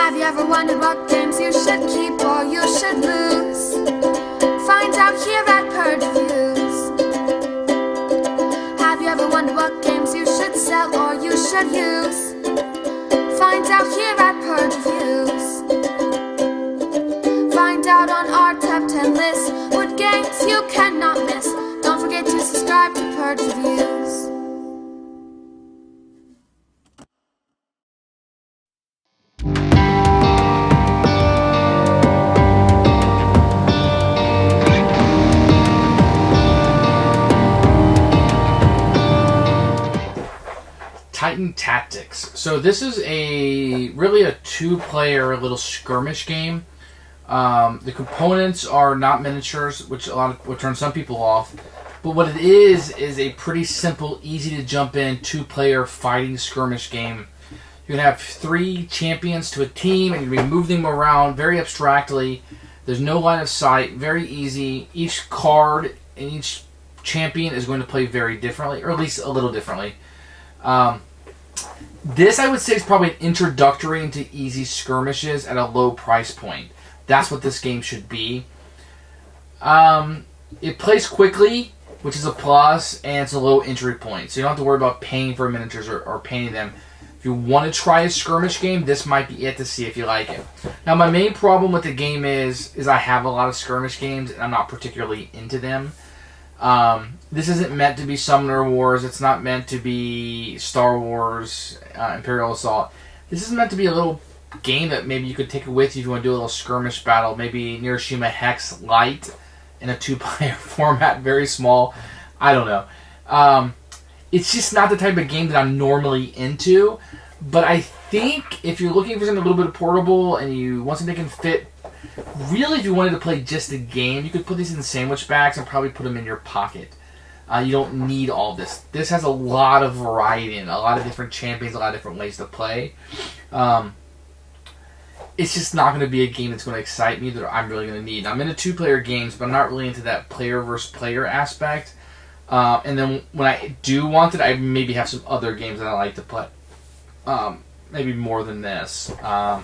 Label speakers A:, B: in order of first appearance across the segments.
A: Have you ever wondered what games you should keep or you should lose? Find out here at Purge Reviews. Have you ever wondered what games you should sell or you should use? Find out here at Purge Reviews. Find out on our top 10 list what games you cannot miss. Don't forget to subscribe to Purge Reviews.
B: Titan Tactics. So this is really a two-player little skirmish game. The components are not miniatures, which will turn some people off. But what it is a pretty simple, easy to jump in two-player fighting skirmish game. You're gonna have 3 champions to a team, and you're gonna be moving them around very abstractly. There's no line of sight. Very easy. Each card and each champion is going to play very differently, or at least a little differently. This, I would say, is probably an introductory into easy skirmishes at a low price point. That's what this game should be. It plays quickly, which is a plus, and it's a low entry point. So you don't have to worry about paying for miniatures or painting them. If you want to try a skirmish game, this might be it to see if you like it. Now, my main problem with the game is I have a lot of skirmish games, and I'm not particularly into them. This isn't meant to be Summoner Wars. It's not meant to be Star Wars, Imperial Assault. This is meant to be a little game that maybe you could take it with you if you want to do a little skirmish battle. Maybe Hiroshima Hex Light in a 2-player format, very small. I don't know. It's just not the type of game that I'm normally into. But I think if you're looking for something a little bit portable and you want something that can fit, really, if you wanted to play just a game, you could put these in sandwich bags and probably put them in your pocket. You don't need all this. This has a lot of variety and a lot of different champions, a lot of different ways to play. It's just not going to be a game that's going to excite me that I'm really going to need. I'm into 2-player games, but I'm not really into that player versus player aspect. And then when I do want it, I maybe have some other games that I like to play. Maybe more than this. But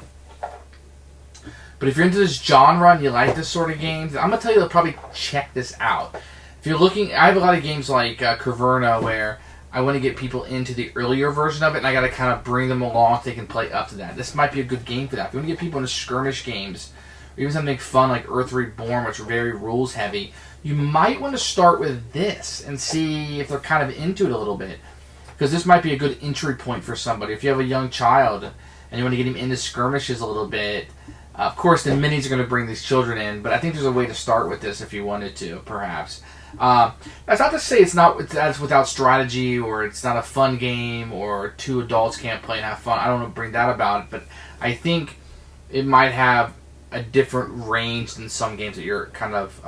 B: if you're into this genre and you like this sort of games, I'm going to tell you to probably check this out. If you're looking, I have a lot of games like Caverna where I want to get people into the earlier version of it, and I got to kind of bring them along so they can play up to that. This might be a good game for that. If you want to get people into skirmish games, or even something fun like Earth Reborn, which are very rules heavy, you might want to start with this and see if they're kind of into it a little bit. Because this might be a good entry point for somebody. If you have a young child and you want to get him into skirmishes a little bit, of course the minis are going to bring these children in, but I think there's a way to start with this if you wanted to, perhaps. That's not to say it's without strategy, or it's not a fun game, or 2 adults can't play and have fun. I don't want to bring that about it, but I think it might have a different range than some games that you're kind of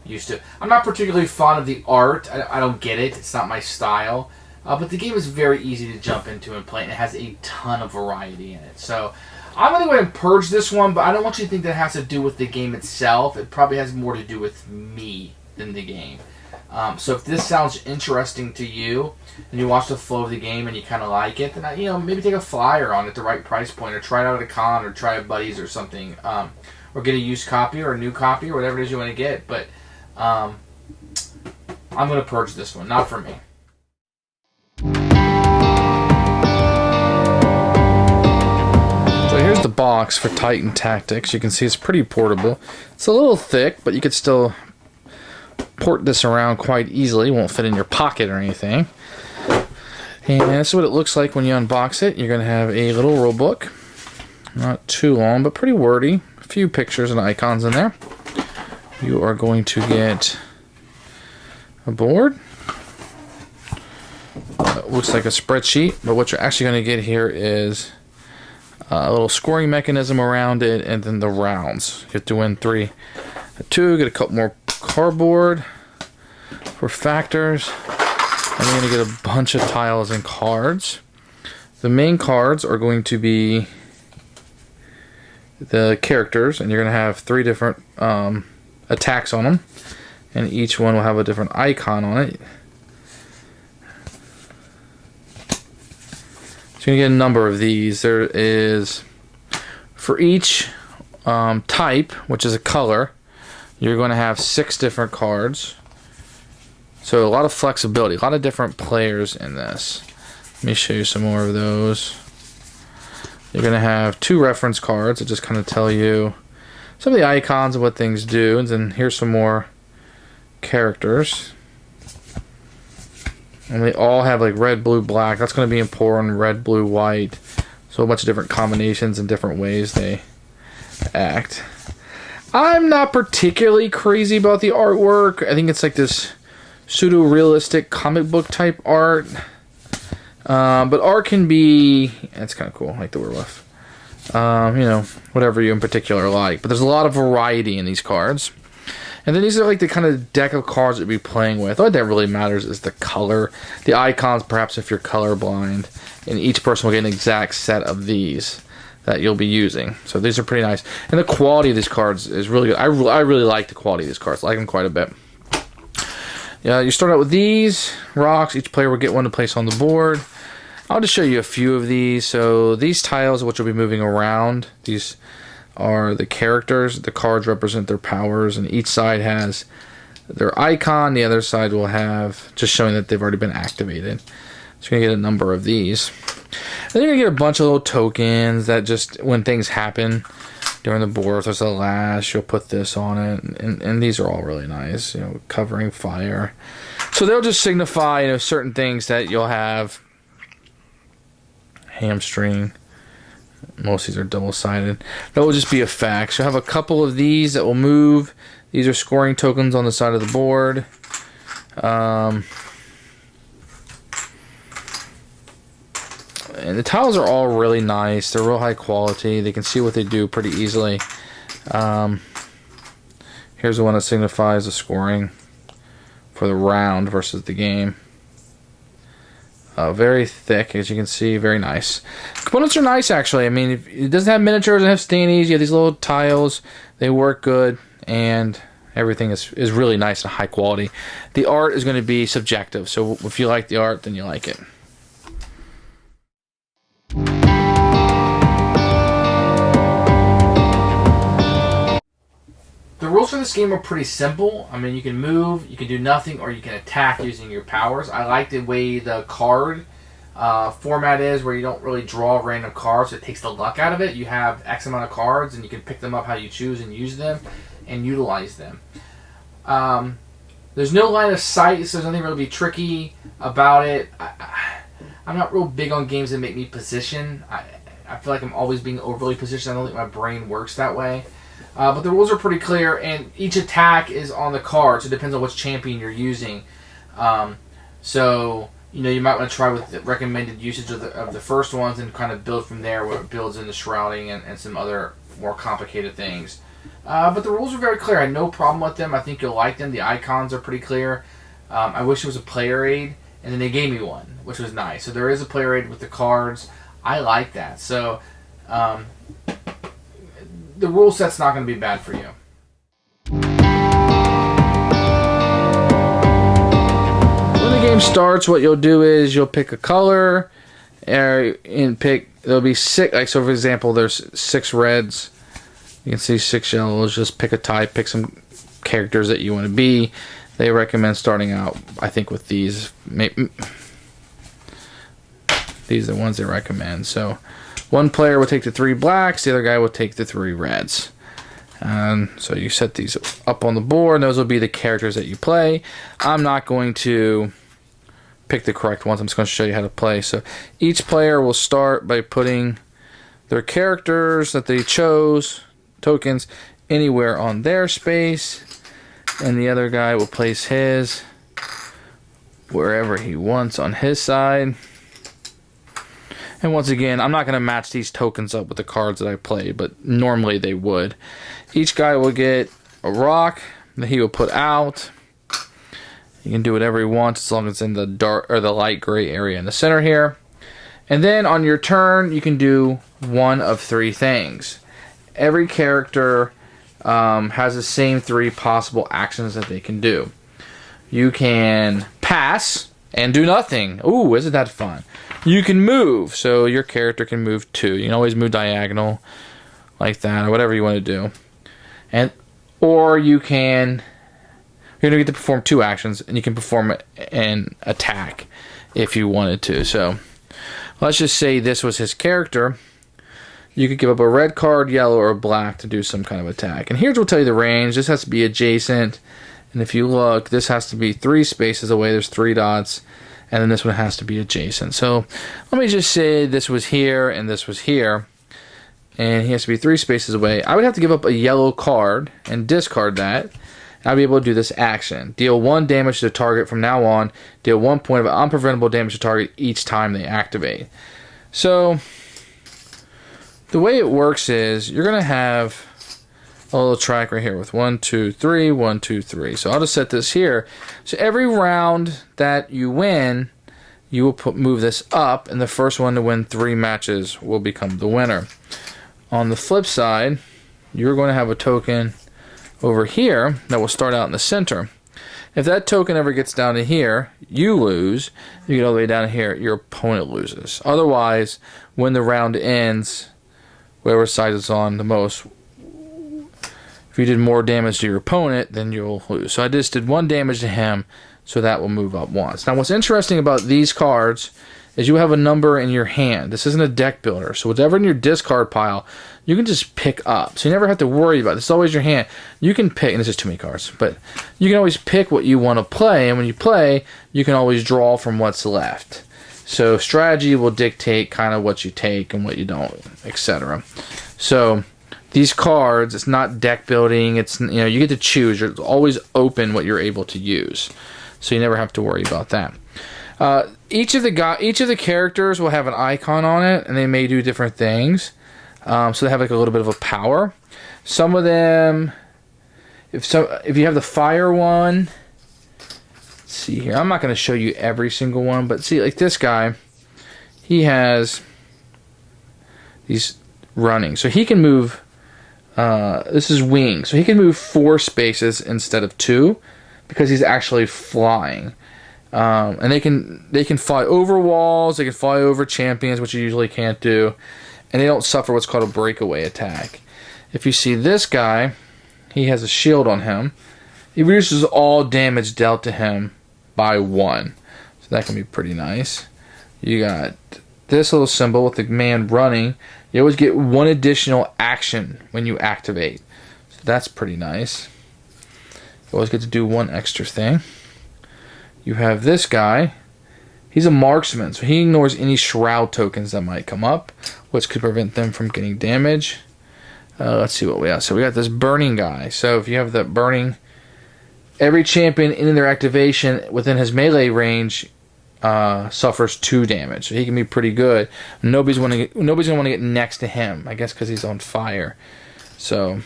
B: used to. I'm not particularly fond of the art. I don't get it. It's not my style. But the game is very easy to jump into and play, and it has a ton of variety in it. So I'm going to go ahead and purge this one, but I don't want you to think that it has to do with the game itself. It probably has more to do with me than the game. So if this sounds interesting to you, and you watch the flow of the game and you kind of like it, then maybe take a flyer on it at the right price point, or try it out at a con, or try it at Buddies or something, or get a used copy or a new copy or whatever it is you want to get. But I'm going to purge this one, not for me. So here's the box for Titan Tactics. You can see it's pretty portable. It's a little thick, but you could still port this around quite easily. It won't fit in your pocket or anything. And this is what it looks like when you unbox it. You're going to have a little rule book. Not too long, but pretty wordy. A few pictures and icons in there. You are going to get a board. It looks like a spreadsheet, but what you're actually going to get here is a little scoring mechanism around it, and then the rounds. You have to win 3. 2, get a couple more cardboard for factors, and you're going to get a bunch of tiles and cards. The main cards are going to be the characters, and you're going to have 3 different attacks on them, and each one will have a different icon on it. So you're going to get a number of these. There is For each type, which is a color, you're going to have 6 different cards. So a lot of flexibility, a lot of different players in this. Let me show you some more of those. You're going to have 2 reference cards that just kind of tell you some of the icons and what things do. And then here's some more characters. And they all have like red, blue, black. That's going to be important. Red, blue, white. So a bunch of different combinations and different ways they act. I'm not particularly crazy about the artwork. I think it's like this pseudo-realistic comic book type art. But art can be... It's kind of cool. I like the werewolf. You know, whatever you in particular like. But there's a lot of variety in these cards. And then these are like the kind of deck of cards that you'll be playing with. All that really matters is the color. The icons, perhaps if you're colorblind. And each person will get an exact set of these that you'll be using. So these are pretty nice. And the quality of these cards is really good. I really like the quality of these cards. I like them quite a bit. Yeah, you start out with these rocks. Each player will get one to place on the board. I'll just show you a few of these. So these tiles, which will be moving around, these are the characters. The cards represent their powers, and each side has their icon. The other side will have just showing that they've already been activated. So you're going to get a number of these. And then you're going to get a bunch of little tokens that just, when things happen during the board, if there's a lash, you'll put this on it. And these are all really nice, you know, covering fire. So they'll just signify, you know, certain things that you'll have. Hamstring. Most of these are double-sided. That will just be effects. You'll have a couple of these that will move. These are scoring tokens on the side of the board. And the tiles are all really nice. They're real high quality. They can see what they do pretty easily. Here's the one that signifies the scoring for the round versus the game. Very thick, as you can see. Very nice. Components are nice, actually. I mean, it doesn't have miniatures, it doesn't have standees. You have these little tiles. They work good, and everything is really nice and high quality. The art is going to be subjective, so if you like the art, then you like it. The rules for this game are pretty simple. I mean, you can move, you can do nothing, or you can attack using your powers. I like the way the card format is, where you don't really draw random cards. So it takes the luck out of it. You have X amount of cards, and you can pick them up how you choose and use them and utilize them. There's no line of sight, so there's nothing really tricky about it. I'm not real big on games that make me position. I feel like I'm always being overly positioned. I don't think my brain works that way. But the rules are pretty clear, and each attack is on the card, so it depends on which champion you're using. So, you know, you might want to try with the recommended usage of the first ones and kind of build from there, where it builds into shrouding and some other more complicated things. But the rules are very clear. I had no problem with them. I think you'll like them. The icons are pretty clear. I wish it was a player aid, and then they gave me one, which was nice. So there is a player aid with the cards. I like that. So the rule set's not going to be bad for you. When the game starts, what you'll do is you'll pick a color, and there'll be 6, like, so for example, there's 6 reds. You can see 6 yellows. Just pick a type, pick some characters that you want to be. They recommend starting out, I think, with these. These are the ones they recommend. So one player will take the 3 blacks, the other guy will take the 3 reds. So you set these up on the board, and those will be the characters that you play. I'm not going to pick the correct ones. I'm just going to show you how to play. So each player will start by putting their characters that they chose, tokens, anywhere on their space, and the other guy will place his wherever he wants on his side. And once again, I'm not going to match these tokens up with the cards that I play, but normally they would. Each guy will get a rock that he will put out. You can do whatever he wants as long as it's in the dark or the light gray area in the center here. And then on your turn, you can do one of 3 things. Every character has the same 3 possible actions that they can do. You can pass and do nothing. Ooh, isn't that fun? You can move, so your character can move 2. You can always move diagonal. like that, or whatever you want to do. And or you're going to get to perform 2 actions, and you can perform an attack if you wanted to. So let's just say this was his character. You could give up a red card, yellow, or black to do some kind of attack. And here's what will tell you the range. This has to be adjacent. And if you look, this has to be 3 spaces away. There's 3 dots. And then this one has to be adjacent. So let me just say this was here and this was here. And he has to be 3 spaces away. I would have to give up a yellow card and discard that. And I'll be able to do this action. Deal 1 damage to the target from now on. Deal 1 point of unpreventable damage to target each time they activate. So the way it works is you're going to have a little track right here with 1, 2, 3, 1, 2, 3. So I'll just set this here. So every round that you win, you will move this up, and the first one to win 3 matches will become the winner. On the flip side, you're going to have a token over here that will start out in the center. If that token ever gets down to here, you lose. You get all the way down here, your opponent loses. Otherwise, when the round ends, whatever side it's on the most, if you did more damage to your opponent, then you'll lose. So I just did 1 damage to him, so that will move up once. Now what's interesting about these cards is you have a number in your hand. This isn't a deck builder, so whatever in your discard pile, you can just pick up. So you never have to worry about it. It's always your hand. You can pick, and this is too many cards, but you can always pick what you want to play, and when you play, you can always draw from what's left. So strategy will dictate kind of what you take and what you don't, etc. So these cards, it's not deck building. It's, you know, you get to choose. You're always open what you're able to use, so you never have to worry about that. Each of the characters will have an icon on it, and they may do different things. So they have like a little bit of a power. Some of them, if you have the fire one. See here, I'm not going to show you every single one, but see, like this guy, he has these running, so he can move. This is wings, so he can move 4 spaces instead of 2 because he's actually flying. And they can fly over walls, they can fly over champions, which you usually can't do, and they don't suffer what's called a breakaway attack. If you see this guy, he has a shield on him. He reduces all damage dealt to him by 1. So that can be pretty nice. You got this little symbol with the man running. You always get 1 additional action when you activate. So that's pretty nice. You always get to do 1 extra thing. You have this guy. He's a marksman, so he ignores any shroud tokens that might come up, which could prevent them from getting damage. Let's see what we have. So we got this burning guy. So if you have that burning, every champion in their activation within his melee range suffers 2 damage. So he can be pretty good. Nobody's gonna want to get next to him, I guess, because he's on fire. So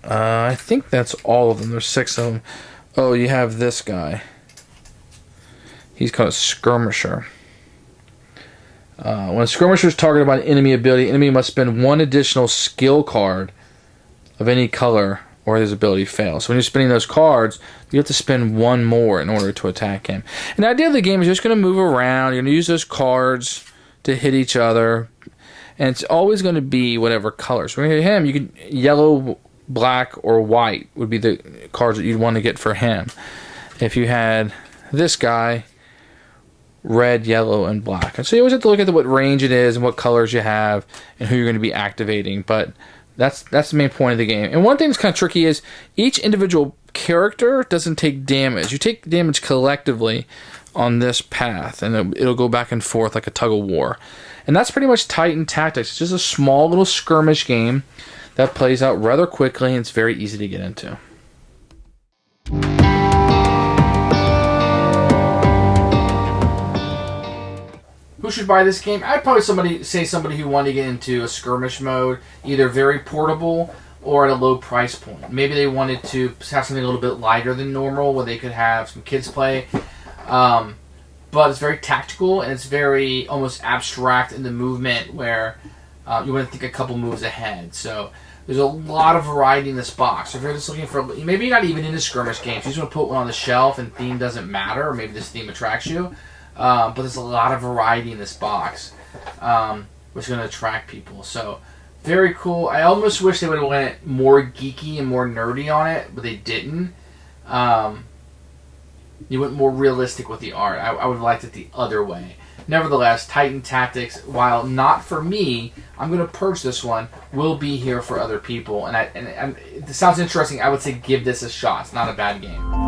B: I think that's all of them. There's 6 of them. Oh, you have this guy. He's called a skirmisher. When a skirmisher is targeted by an enemy ability, enemy must spend 1 additional skill card of any color, or his ability fails. So when you're spending those cards, you have to spend 1 more in order to attack him. And the idea of the game is you're just going to move around. You're going to use those cards to hit each other, and it's always going to be whatever color. So when you hit him, you can yellow, black, or white would be the cards that you'd want to get for him. If you had this guy, red, yellow, and black. And so you always have to look at what range it is and what colors you have and who you're going to be activating. But that's the main point of the game. And one thing that's kind of tricky is each individual character doesn't take damage. You take damage collectively on this path, and it'll go back and forth like a tug of war. And that's pretty much Titan Tactics. It's just a small little skirmish game that plays out rather quickly, and it's very easy to get into. Who should buy this game? I'd probably say somebody who wanted to get into a skirmish mode, either very portable or at a low price point. Maybe they wanted to have something a little bit lighter than normal where they could have some kids play. But it's very tactical, and it's very almost abstract in the movement where you want to think a couple moves ahead. So there's a lot of variety in this box. So if you're just looking for, maybe you're not even into skirmish games, you just want to put one on the shelf and theme doesn't matter, or maybe this theme attracts you. But there's a lot of variety in this box, which is going to attract people. So Very cool. I almost wish they would have went more geeky and more nerdy on it, but they didn't. You went more realistic with the art. I would have liked it the other way. Nevertheless, Titan Tactics, while not for me, I'm going to purge this one, will be here for other people. And it sounds interesting. I would say give this a shot. It's not a bad game.